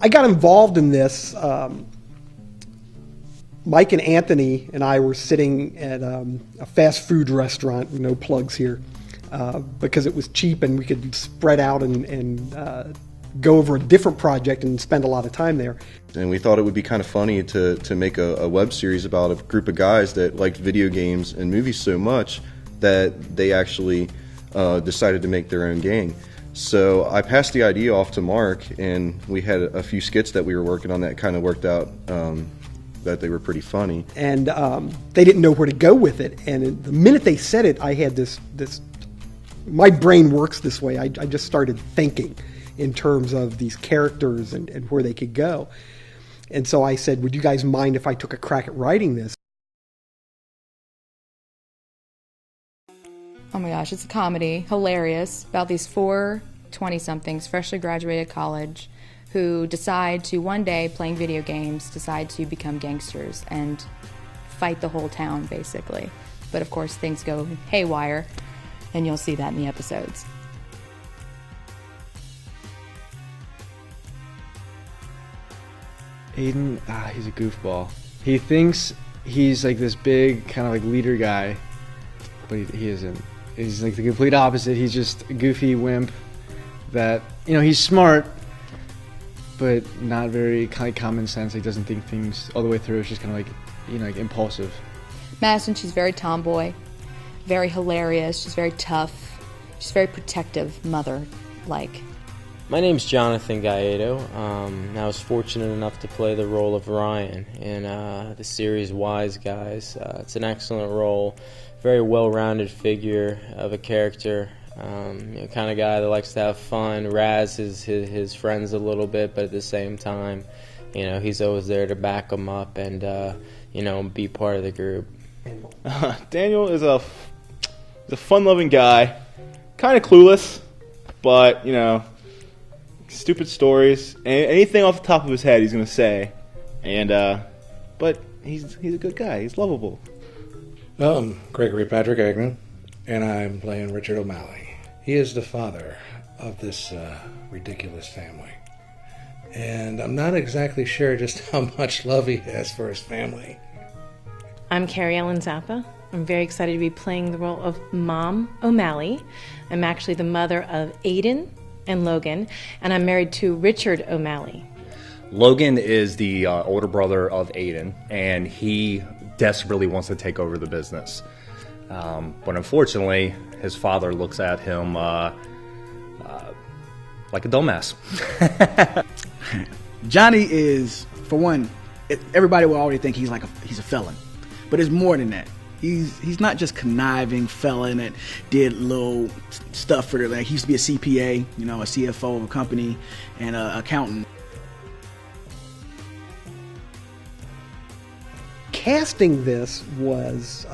I got involved in this. Mike and Anthony and I were sitting at a fast food restaurant, no plugs here, because it was cheap and we could spread out and go over a different project and spend a lot of time there. And we thought it would be kind of funny to make a web series about a group of guys that liked video games and movies so much that they actually decided to make their own gang. So I passed the idea off to Mark, and we had a few skits that we were working on that kind of worked out that they were pretty funny. And they didn't know where to go with it. And the minute they said it, I had this my brain works this way. I just started thinking in terms of these characters and where they could go. And so I said, would you guys mind if I took a crack at writing this? Oh my gosh, it's a comedy, hilarious, about these 4 20-somethings, freshly graduated college, who decide to one day, playing video games, decide to become gangsters and fight the whole town, basically. But of course, things go haywire, and you'll see that in the episodes. Aiden, he's a goofball. He thinks he's like this big kind of like leader guy, but he isn't. He's like the complete opposite. He's just a goofy wimp that, you know, he's smart, but not very kind of common sense. He doesn't think things all the way through. It's just kind of like, you know, like impulsive. Madison, she's very tomboy, very hilarious. She's very tough. She's very protective, mother-like. My name's Jonathan Gallardo. I was fortunate enough to play the role of Ryan in the series Wise Guys. It's an excellent role, very well-rounded figure of a character, kind of guy that likes to have fun, razz his friends a little bit, but at the same time, you know, he's always there to back them up and, you know, be part of the group. Daniel is a fun-loving guy, kind of clueless, but, you know, stupid stories, anything off the top of his head he's going to say, and but he's a good guy. He's lovable. Gregory Patrick Agnew, and I'm playing Richard O'Malley. He is the father of this ridiculous family, and I'm not exactly sure just how much love he has for his family. I'm Carrie Ellen Zappa. I'm very excited to be playing the role of Mom O'Malley. I'm actually the mother of Aiden and Logan, and I'm married to Richard O'Malley. Logan is the older brother of Aiden, and he desperately wants to take over the business. But unfortunately, his father looks at him like a dumbass. Johnny is, for one, everybody will already think he's a felon, but it's more than that. He's not just conniving felon that did little stuff for like he used to be a CPA, you know, a CFO of a company, and an accountant. Casting this was,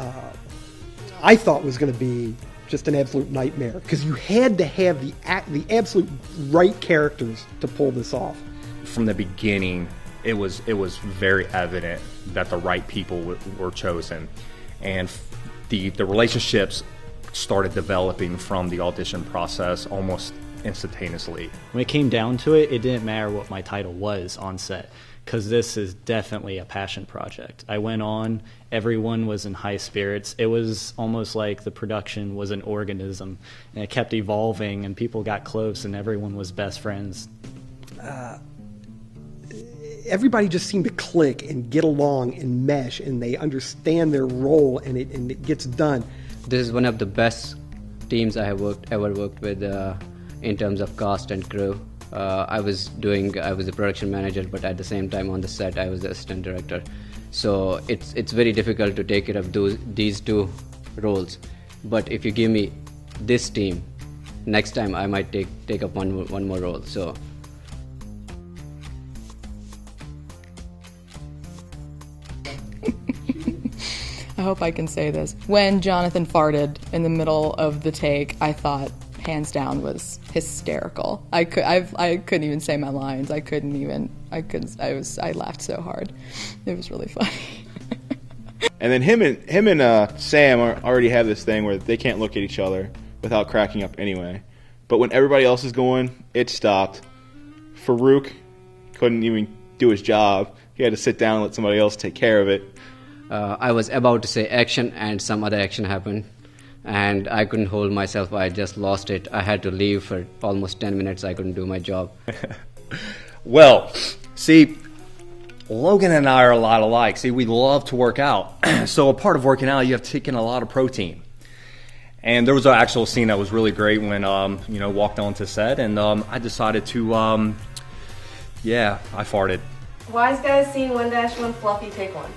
I thought was going to be just an absolute nightmare because you had to have the absolute right characters to pull this off. From the beginning, it was very evident that the right people were chosen. And the relationships started developing from the audition process almost instantaneously. When it came down to it, it didn't matter what my title was on set, because this is definitely a passion project. I went on, everyone was in high spirits. It was almost like the production was an organism, and it kept evolving, and people got close, and everyone was best friends. Everybody just seemed to click and get along and mesh, and they understand their role, and it gets done. This is one of the best teams I have ever worked with in terms of cast and crew. I was the production manager, but at the same time on the set I was the assistant director. So it's very difficult to take care of these two roles. But if you give me this team, next time I might take up one more role. So. I hope I can say this. When Jonathan farted in the middle of the take, I thought, hands down, was hysterical. I couldn't even say my lines. I laughed so hard. It was really funny. And then him and Sam already have this thing where they can't look at each other without cracking up anyway. But when everybody else is going, it stopped. Farouk couldn't even do his job. He had to sit down and let somebody else take care of it. I was about to say action, and some other action happened, and I couldn't hold myself. I just lost it. I had to leave for almost 10 minutes. I couldn't do my job. Well, see, Logan and I are a lot alike. See, we love to work out. So a part of working out, you have to take in a lot of protein. And there was an actual scene that was really great when, walked onto set, and I decided to, I farted. Wise guys scene 1-1, Fluffy, take one.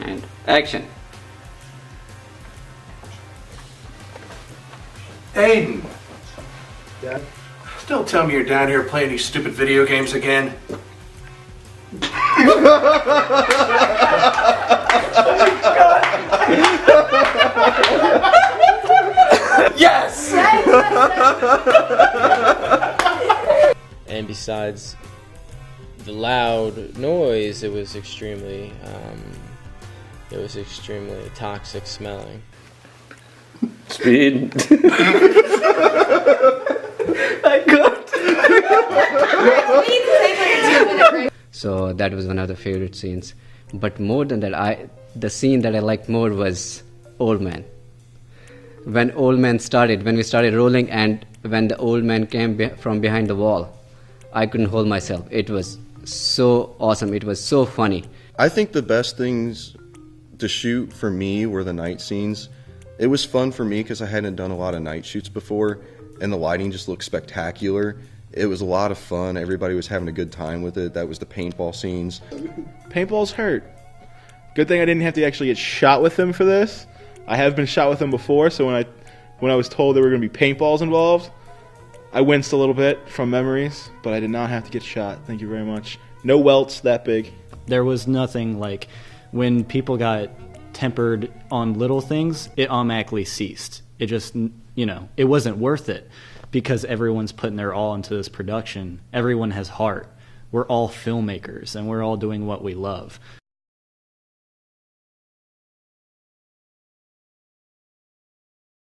And action. Aiden! Dad? Don't tell me you're down here playing these stupid video games again. Yes! And besides the loud noise, it was extremely toxic smelling. Speed. So that was one of the favorite scenes. But more than that, the scene that I liked more was Old Man. When Old Man started, when we started rolling, and when the Old Man came from behind the wall, I couldn't hold myself. It was so awesome. It was so funny. I think the best things to shoot for me were the night scenes. It was fun for me because I hadn't done a lot of night shoots before, and the lighting just looked spectacular. It was a lot of fun. Everybody was having a good time with it. That was the paintball scenes. Paintballs hurt. Good thing I didn't have to actually get shot with them for this. I have been shot with them before, so when I was told there were going to be paintballs involved, I winced a little bit from memories, but I did not have to get shot. Thank you very much. No welts that big. There was nothing like when people got tempered on little things, it automatically ceased. It just, it wasn't worth it because everyone's putting their all into this production. Everyone has heart. We're all filmmakers and we're all doing what we love.